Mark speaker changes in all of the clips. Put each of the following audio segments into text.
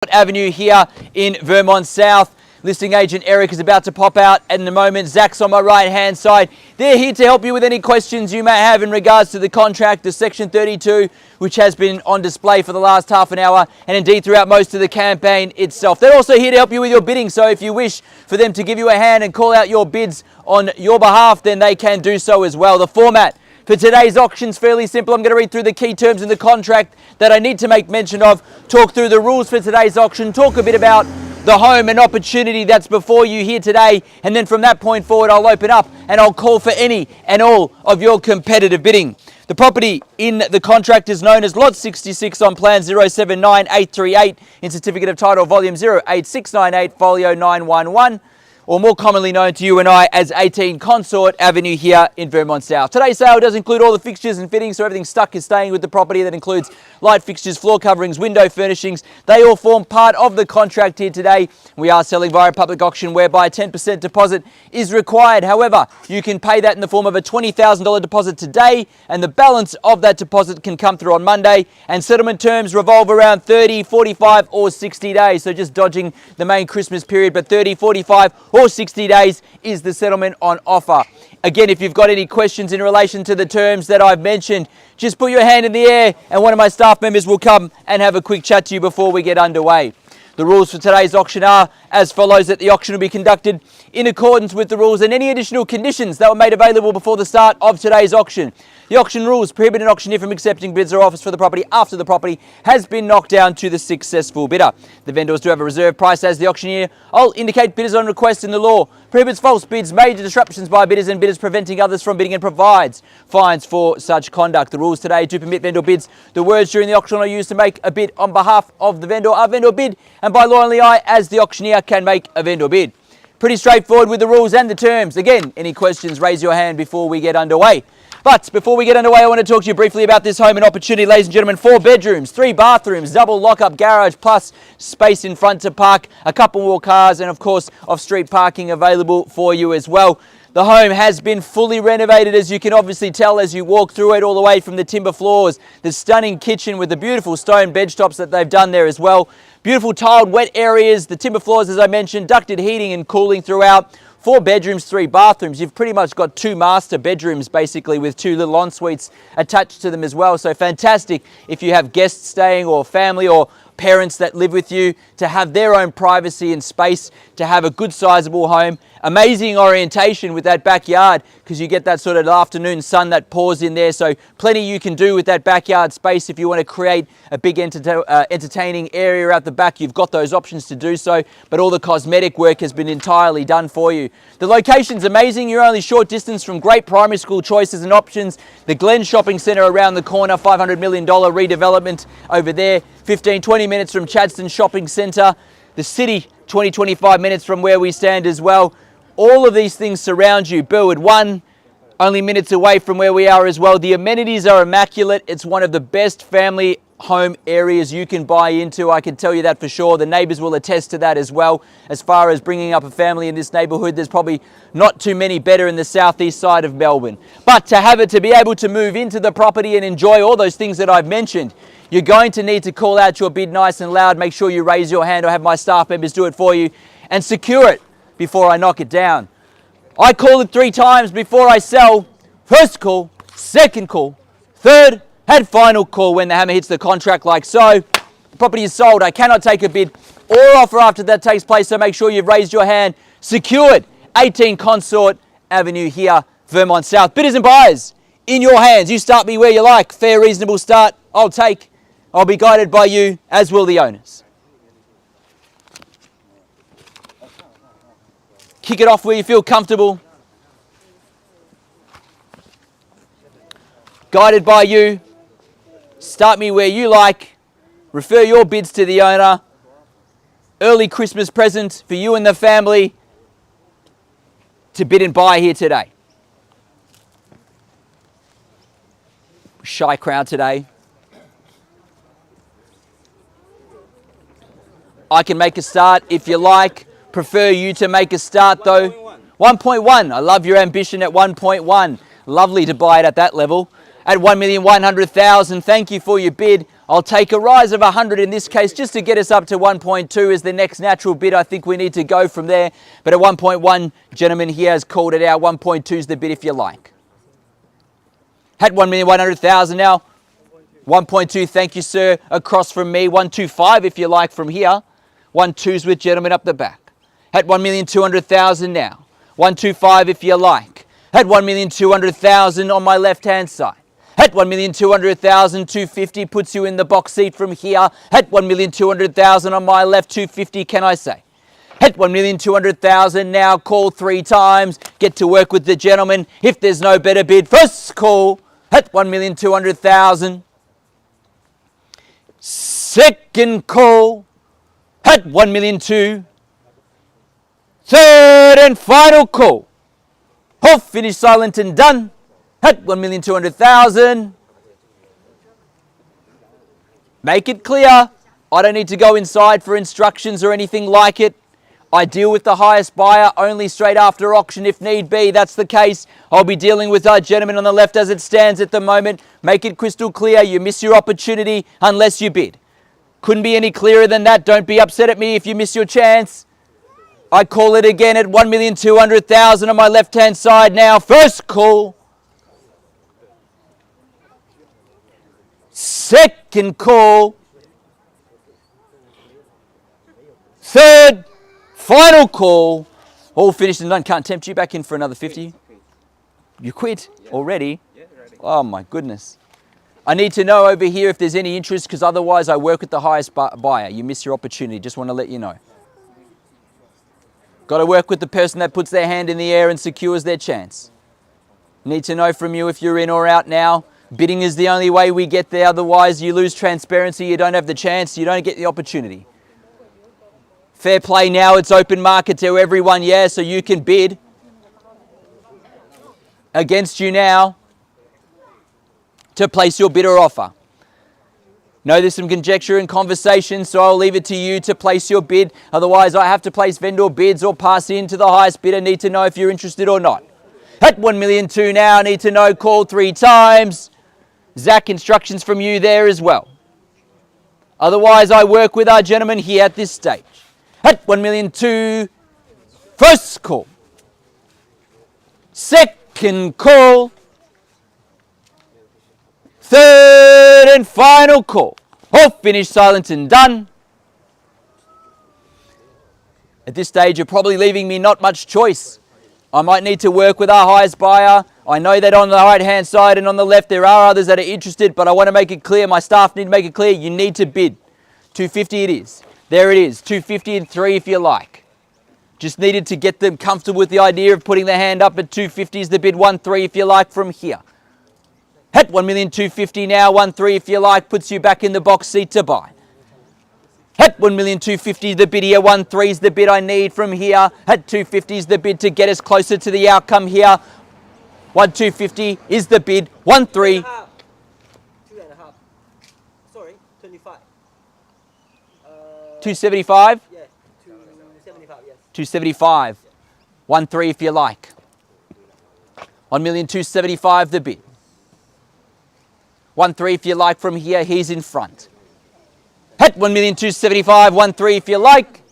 Speaker 1: Avenue here in Vermont South. Listing agent Eric is about to pop out in a moment. Zach's on my right hand side. They're here to help you with any questions you may have in regards to the contract, the Section 32, which has been on display for the last half an hour and indeed throughout most of the campaign itself. They're also here to help you with your bidding, so if you wish for them to give you a hand and call out your bids on your behalf, then they can do so as well. The format for today's auction is fairly simple. I'm going to read through the key terms in the contract that I need to make mention of, talk through the rules for today's auction, talk a bit about the home and opportunity that's before you here today, and then from that point forward I'll open up and I'll call for any and all of your competitive bidding. The property in the contract is known as Lot 66 on Plan 079838 in Certificate of Title Volume 08698 Folio 911, or more commonly known to you and I as 18 Consort Avenue here in Vermont South. Today's sale does include all the fixtures and fittings, so everything stuck is staying with the property. That includes light fixtures, floor coverings, window furnishings. They all form part of the contract here today. We are selling via public auction whereby a 10% deposit is required. However, you can pay that in the form of a $20,000 deposit today, and the balance of that deposit can come through on Monday, and settlement terms revolve around 30, 45 or 60 days. So just dodging the main Christmas period, but 30, 45 or 60 days is the settlement on offer. Again, if you've got any questions in relation to the terms that I've mentioned, just put your hand in the air and one of my staff members will come and have a quick chat to you before we get underway. The rules for today's auction are as follows: that the auction will be conducted in accordance with the rules and any additional conditions that were made available before the start of today's auction. The auction rules prohibit an auctioneer from accepting bids or offers for the property after the property has been knocked down to the successful bidder. The vendors do have a reserve price as the auctioneer. I'll indicate bidders on request in the law. Prohibits false bids, major disruptions by bidders and bidders preventing others from bidding, and provides fines for such conduct. The rules today do permit vendor bids. The words during the auction are used to make a bid on behalf of the vendor are vendor bid, and by law only I, as the auctioneer, can make a vendor bid. Pretty straightforward with the rules and the terms. Again, any questions, raise your hand before we get underway. But before we get underway, I want to talk to you briefly about this home and opportunity, ladies and gentlemen. 4 bedrooms, 3 bathrooms, double lock-up garage, plus space in front to park a couple more cars, and of course off-street parking available for you as well. The home has been fully renovated, as you can obviously tell as you walk through it, all the way from the timber floors, the stunning kitchen with the beautiful stone bench tops that they've done there as well. Beautiful tiled wet areas, the timber floors as I mentioned, ducted heating and cooling throughout. 4 bedrooms, 3 bathrooms. You've pretty much got 2 master bedrooms basically, with 2 little en-suites attached to them as well. So fantastic if you have guests staying or family or parents that live with you to have their own privacy and space, to have a good sizable home. Amazing orientation with that backyard, because you get that sort of afternoon sun that pours in there. So plenty you can do with that backyard space. If you want to create a big entertaining area out the back, you've got those options to do so, but all the cosmetic work has been entirely done for you. The location's amazing. You're only short distance from great primary school choices and options. The Glen Shopping Centre around the corner, $500 million redevelopment over there. 15-20 minutes from Chadstone Shopping Centre. The city, 20-25 minutes from where we stand as well. All of these things surround you. Burwood 1, only minutes away from where we are as well. The amenities are immaculate. It's one of the best family home areas you can buy into. I can tell you that for sure. The neighbours will attest to that as well. As far as bringing up a family in this neighbourhood, there's probably not too many better in the southeast side of Melbourne. But to be able to move into the property and enjoy all those things that I've mentioned, you're going to need to call out your bid nice and loud. Make sure you raise your hand or have my staff members do it for you, and secure it before I knock it down. I call it 3 times before I sell. First call, second call, third and final call when the hammer hits the contract like so. The property is sold. I cannot take a bid or offer after that takes place, so make sure you've raised your hand. Secured. 18 Consort Avenue here, Vermont South. Bidders and buyers, in your hands. You start me where you like. Fair, reasonable start, I'll take. I'll be guided by you, as will the owners. Kick it off where you feel comfortable. Guided by you. Start me where you like. Refer your bids to the owner. Early Christmas present for you and the family to bid and buy here today. Shy crowd today. I can make a start if you like. Prefer you to make a start though. 1.1. I love your ambition at 1.1. Lovely to buy it at that level. At 1,100,000. Thank you for your bid. I'll take a rise of 100 in this case just to get us up to 1.2 is the next natural bid. I think we need to go from there. But at 1.1, gentleman here has called it out. 1.2 is the bid if you like. At 1,100,000 now. 1.2, thank you, sir. Across from me. 125 if you like from here. 1.2's with gentlemen up the back. At 1,200,000 now. 125 if you like. At 1,200,000 on my left-hand side. At 1,200,000, 250 puts you in the box seat from here. At 1,200,000 on my left, 250 can I say. At 1,200,000 now, call 3 times. Get to work with the gentleman. If there's no better bid, first call. At 1,200,000. Second call. At 1,200,000. Third and final call. Off, finish, silent and done. At 1,200,000. Make it clear. I don't need to go inside for instructions or anything like it. I deal with the highest buyer only straight after auction if need be. That's the case. I'll be dealing with our gentleman on the left as it stands at the moment. Make it crystal clear. You miss your opportunity unless you bid. Couldn't be any clearer than that. Don't be upset at me if you miss your chance. I call it again at 1,200,000 on my left-hand side now. First call. Second call. Third, final call. All finished and done. Can't tempt you back in for another 50. You quit already? Oh my goodness. I need to know over here if there's any interest because otherwise I work with the highest buyer. You miss your opportunity. Just want to let you know. Got to work with the person that puts their hand in the air and secures their chance. Need to know from you if you're in or out now. Bidding is the only way we get there. Otherwise, you lose transparency. You don't have the chance. You don't get the opportunity. Fair play now. It's open market to everyone, yeah, so you can bid. Against you now to place your bid or offer. Know there's some conjecture and conversation, so I'll leave it to you to place your bid. Otherwise, I have to place vendor bids or pass in to the highest bidder. Need to know if you're interested or not. At 1,200,000 now, need to know, call 3 times. Zach, instructions from you there as well. Otherwise, I work with our gentleman here at this stage. At 1,200,000, first call. Second call. Third and final call. All finished, silent and done. At this stage, you're probably leaving me not much choice. I might need to work with our highest buyer. I know that on the right-hand side and on the left, there are others that are interested, but I want to make it clear, my staff need to make it clear, you need to bid. 250 it is. There it is, 250 and 3 if you like. Just needed to get them comfortable with the idea of putting their hand up at 250 is the bid, 1.3 if you like from here. At 1,250,000 now, 1.3 if you like, puts you back in the box seat to buy. At 1,250,000 the bid here, 1.3 is the bid I need from here. At 250 is the bid to get us closer to the outcome here. 1,250 is the bid, 1.3.
Speaker 2: 2.5. Sorry, 25.
Speaker 1: 275?
Speaker 2: Yeah, 275, yes.
Speaker 1: 275. 1.3 if you like. 1,275,000 the bid. 1.3 if you like from here, he's in front. At 1,275,000, 1.3 if you like.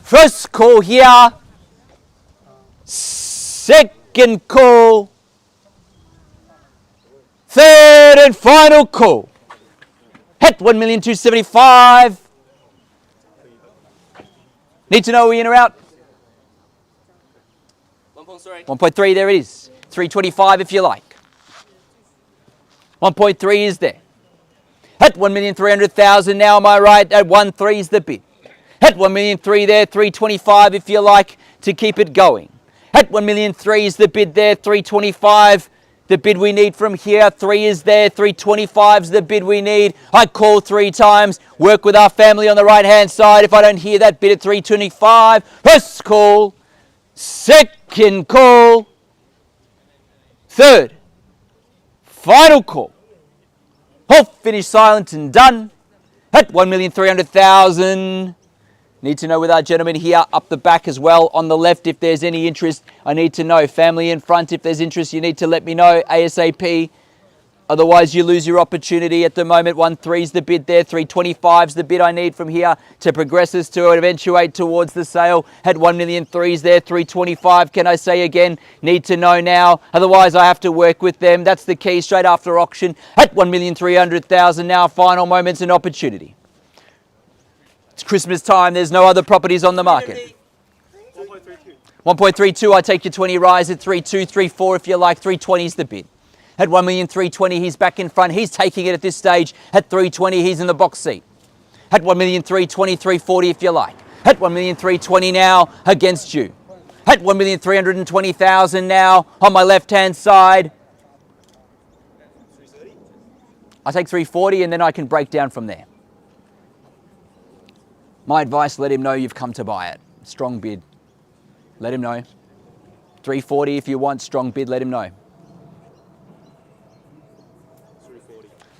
Speaker 1: First call here. Second call. Third and final call. At 1,275,000. Need to know are we in or out? 1.3, there it is. 325 if you like. 1.3 is there. At 1,300,000 now, am I right? At 1.3 is the bid. At 1,300,000 there, 325 if you like to keep it going. At 1,300,000 is the bid there, 325 the bid we need from here. 3 is there, 325 is the bid we need. I call 3 times, work with our family on the right hand side. If I don't hear that bid at 325, first call, second call, third, final call. All finished, silent and done. At 1,300,000. Need to know with our gentleman here up the back as well on the left if there's any interest. I need to know. Family in front, if there's interest, you need to let me know ASAP. Otherwise, you lose your opportunity at the moment. 1.3's the bid there. 3.25's the bid I need from here to progress us to eventuate towards the sale. Had 1,000,003's there. 3.25, can I say again? Need to know now. Otherwise, I have to work with them. That's the key straight after auction. At 1,300,000 now. Final moments and opportunity. It's Christmas time. There's no other properties on the market. 1.32, I take your 20 rise at 3.2, 3.4 if you like. 3.20's the bid. At 1,320,000, he's back in front. He's taking it at this stage. At 3.20, he's in the box seat. At 1,320,000, 3.40 if you like. At 1,320,000 now against you. At 1,320,000 now on my left-hand side. I take 3.40 and then I can break down from there. My advice, let him know you've come to buy it. Strong bid. Let him know. 3.40 if you want, strong bid, let him know.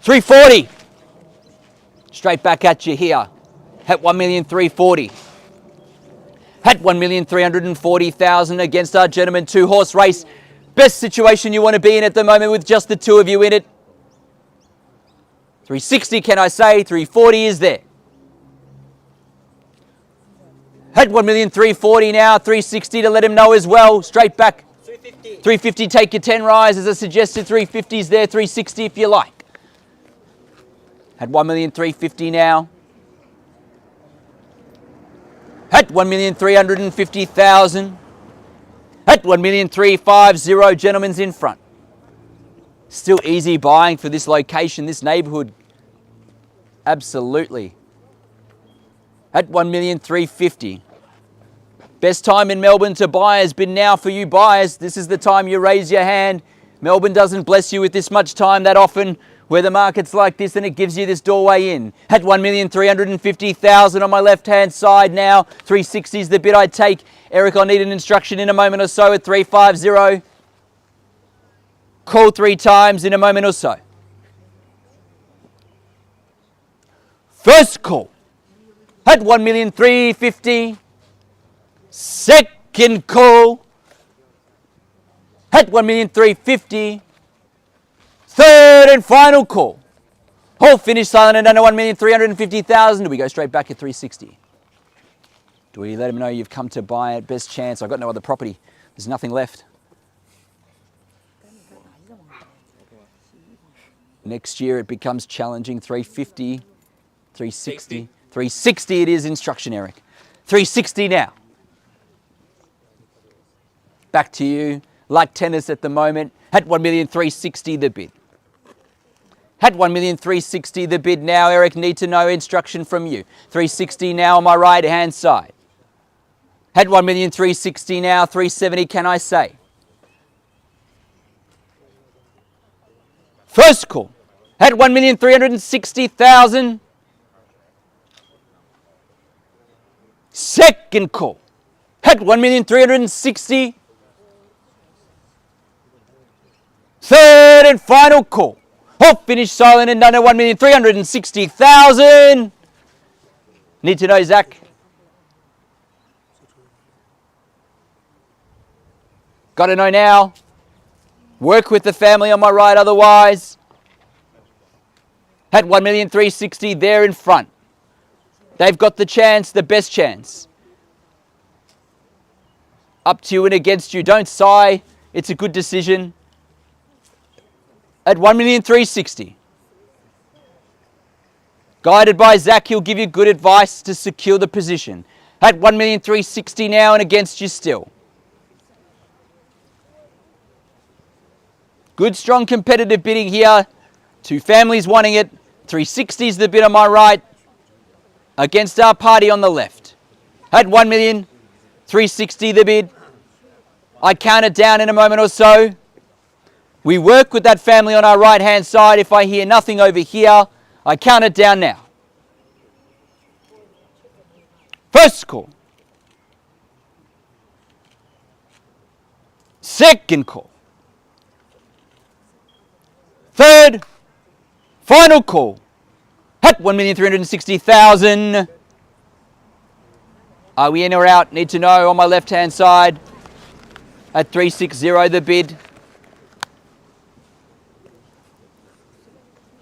Speaker 1: 3.40. Straight back at you here. At 1,340,000. At 1,340,000 against our gentleman 2-horse race. Best situation you want to be in at the moment with just the two of you in it. 3.60 can I say, 3.40 is there. At 1,340,000 now, 3.60 to let him know as well. Straight back.
Speaker 2: 350.
Speaker 1: 3.50, take your 10 rise as I suggested. 3.50's there, 3.60 if you like. At 1,350,000 now. At 1,350,000. At 1,350,000, gentlemen's in front. Still easy buying for this location, this neighbourhood. Absolutely. At 1,350,000. Best time in Melbourne to buy has been now for you buyers. This is the time you raise your hand. Melbourne doesn't bless you with this much time that often where the market's like this and it gives you this doorway in. At 1,350,000 on my left-hand side now. 3.60's the bid I take. Eric, I'll need an instruction in a moment or so at 3.50. Call 3 times in a moment or so. First call. At 1,350,000. Second call. At 1,350,000. Third and final call. Whole finish silent and under 1,350,000. Do we go straight back at 3.60? Do we let him know you've come to buy it? Best chance. I've got no other property. There's nothing left. Next year it becomes challenging. 3.50, 3.60. 3.60 it is, instruction, Eric. 3.60 now. Back to you. Like tennis at the moment. At 1,360,000 the bid. At 1,360,000 the bid now. Eric, need to know instruction from you. 3.60 now on my right hand side. At 1,360,000 now. 3.70 can I say? First call. At 1,360,000. Second call. At 1,360,000. Third and final call. Oh, finish silent and under 1,360,000. Need to know, Zach? Got to know now. Work with the family on my right otherwise. At 1,360,000 there in front. They've got the chance, the best chance. Up to you and against you. Don't sigh. It's a good decision. At 1,360,000. Guided by Zach, he'll give you good advice to secure the position. At 1,360,000 now and against you still. Good, strong, competitive bidding here. Two families wanting it. 3.60's the bid on my right. Against our party on the left. At 1,360,000 the bid. I count it down in a moment or so. We work with that family on our right hand side. If I hear nothing over here, I count it down now. First call. Second call. Third, final call. At 1,360,000. Are we in or out? Need to know on my left hand side. At 3.60 the bid.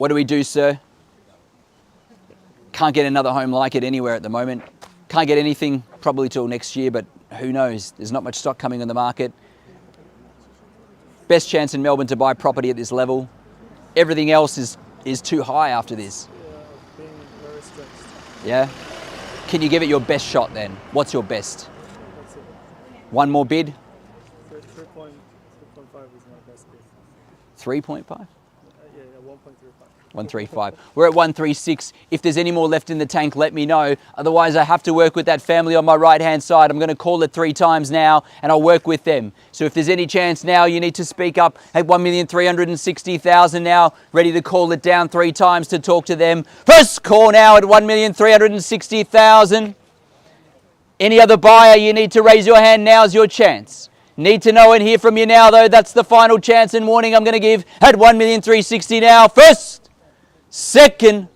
Speaker 1: What do we do, sir? Can't get another home like it anywhere at the moment. Can't get anything probably till next year, but who knows? There's not much stock coming on the market. Best chance in Melbourne to buy property at this level. Everything else is too high after this.
Speaker 3: Yeah, being very stressed.
Speaker 1: Yeah? Can you give it your best shot then? What's your best?
Speaker 3: That's it.
Speaker 1: One more bid?
Speaker 3: 3.5 is my best bid.
Speaker 1: 3.5?
Speaker 3: Yeah, 1.35.
Speaker 1: 135. We're at 136. If there's any more left in the tank, let me know. Otherwise, I have to work with that family on my right-hand side. I'm going to call it 3 times now, and I'll work with them. So if there's any chance now, you need to speak up at 1,360,000 now. Ready to call it down 3 times to talk to them. First call now at 1,360,000. Any other buyer, you need to raise your hand. Now's your chance. Need to know and hear from you now, though. That's the final chance and warning I'm going to give at 1,360,000 now. First, second,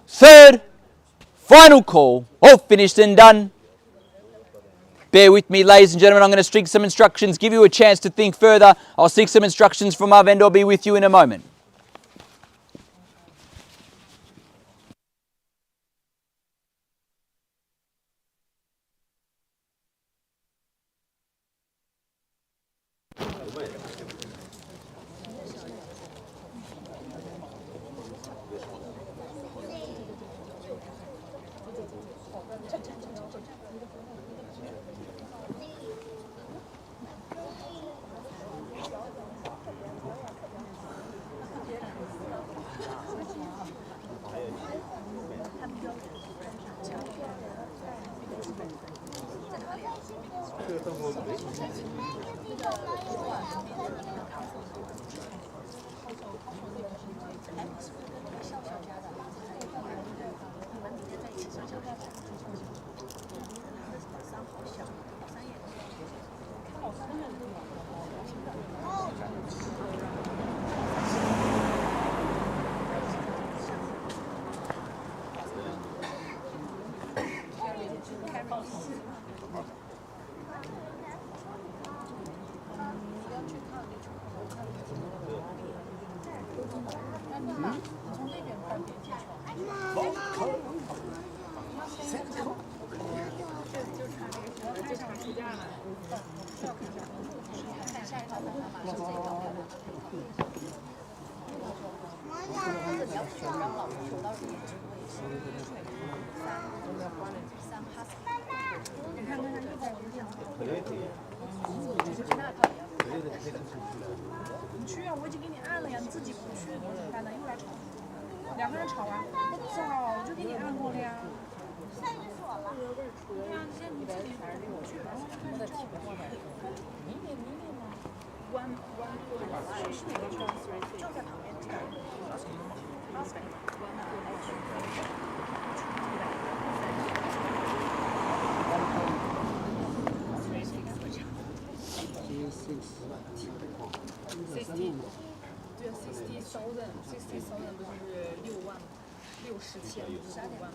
Speaker 1: third, final call. All finished and done. Bear with me, ladies and gentlemen. I'm going to stick some instructions, give you a chance to think further. I'll seek some instructions from our vendor. I'll be with you in a moment.
Speaker 4: 你去啊！我已经给你按了呀，你自己不去怎么办呢？又来吵，2个人吵啊！我早就给你按过了呀。对呀，你现在你自己不去，然后我的题目就在旁边。对，60,000不是6万吗？60千，12.5万。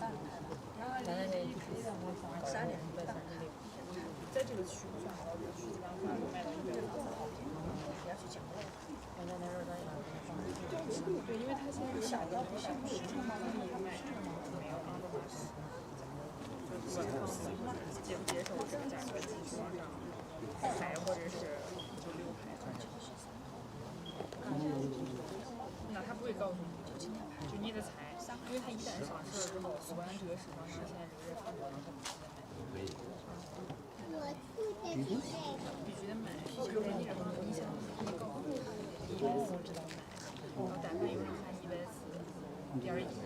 Speaker 4: 在这个区不算高，这个区基本上卖到100万。不要去讲了。对，因为他现在是小的，市场嘛，没有安的话是，就不管他们接不接受这个价格继续往上抬，或者是就溜排。那他不会告诉你，就你得猜，因为他一旦上市了之后，不管这个市场上现在这个热潮，然后他必须得买，就是你想你高140知道买，然后但凡有人喊140，第二季必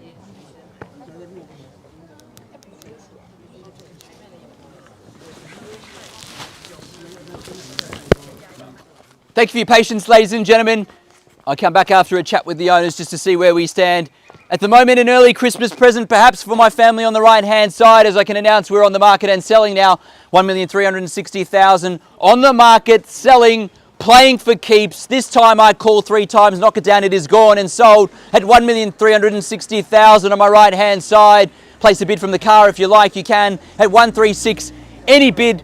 Speaker 4: 须得买。
Speaker 1: Thank you for your patience, ladies and gentlemen. I'll come back after a chat with the owners just to see where we stand. At the moment, an early Christmas present perhaps for my family on the right-hand side. As I can announce, we're on the market and selling now. 1,360,000 on the market, selling, playing for keeps. This time I call 3 times, knock it down, it is gone and sold at 1,360,000 on my right-hand side. Place a bid from the car if you like, you can. At 136, any bid,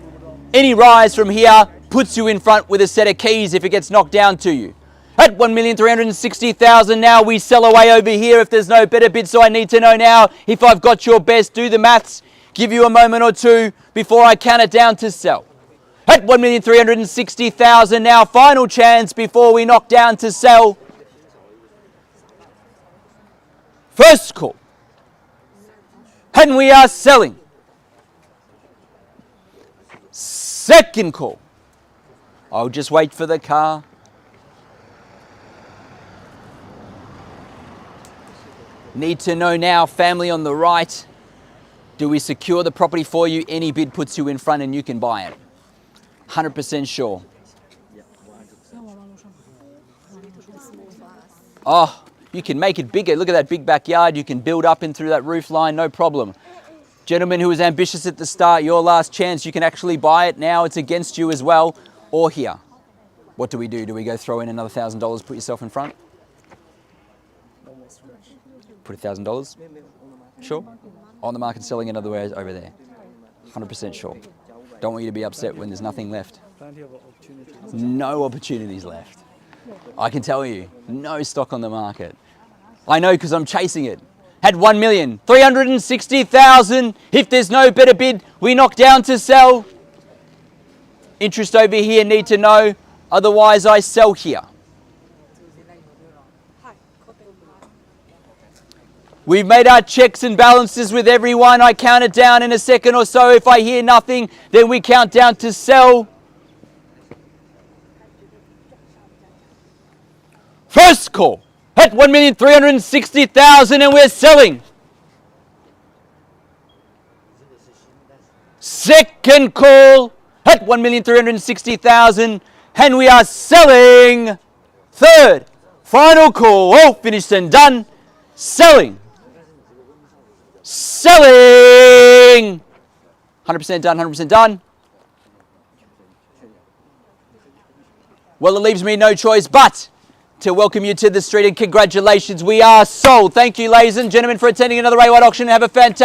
Speaker 1: any rise from here puts you in front with a set of keys if it gets knocked down to you. At 1,360,000 now, we sell away over here if there's no better bid. So I need to know now if I've got your best. Do the maths. Give you a moment or two before I count it down to sell. At 1,360,000 now, final chance before we knock down to sell. First call. And we are selling. Second call. I'll just wait for the car. Need to know now, family on the right, do we secure the property for you? Any bid puts you in front and you can buy it. 100% sure. Oh, you can make it bigger. Look at that big backyard. You can build up in through that roof line, no problem. Gentleman who was ambitious at the start, your last chance. You can actually buy it now. It's against you as well. Or here. What do we do? Do we go throw in another $1,000, put yourself in front? Put $1,000? Sure. On the market selling it other ways over there. 100% sure. Don't want you to be upset when there's nothing left.
Speaker 3: Plenty of opportunities.
Speaker 1: No opportunities left. I can tell you, no stock on the market. I know because I'm chasing it. Had 1,360,000. If there's no better bid, we knock down to sell. Interest over here, need to know. Otherwise, I sell here. We've made our checks and balances with everyone. I count it down in a second or so. If I hear nothing, then we count down to sell. First call at 1,360,000 and we're selling. Second call at 1,360,000 and we are selling. Third, final call, all finished and done. Selling. Selling. 100% done, 100% done. Well, it leaves me no choice but to welcome you to the street and congratulations, we are sold. Thank you, ladies and gentlemen, for attending another A1 auction and have a fantastic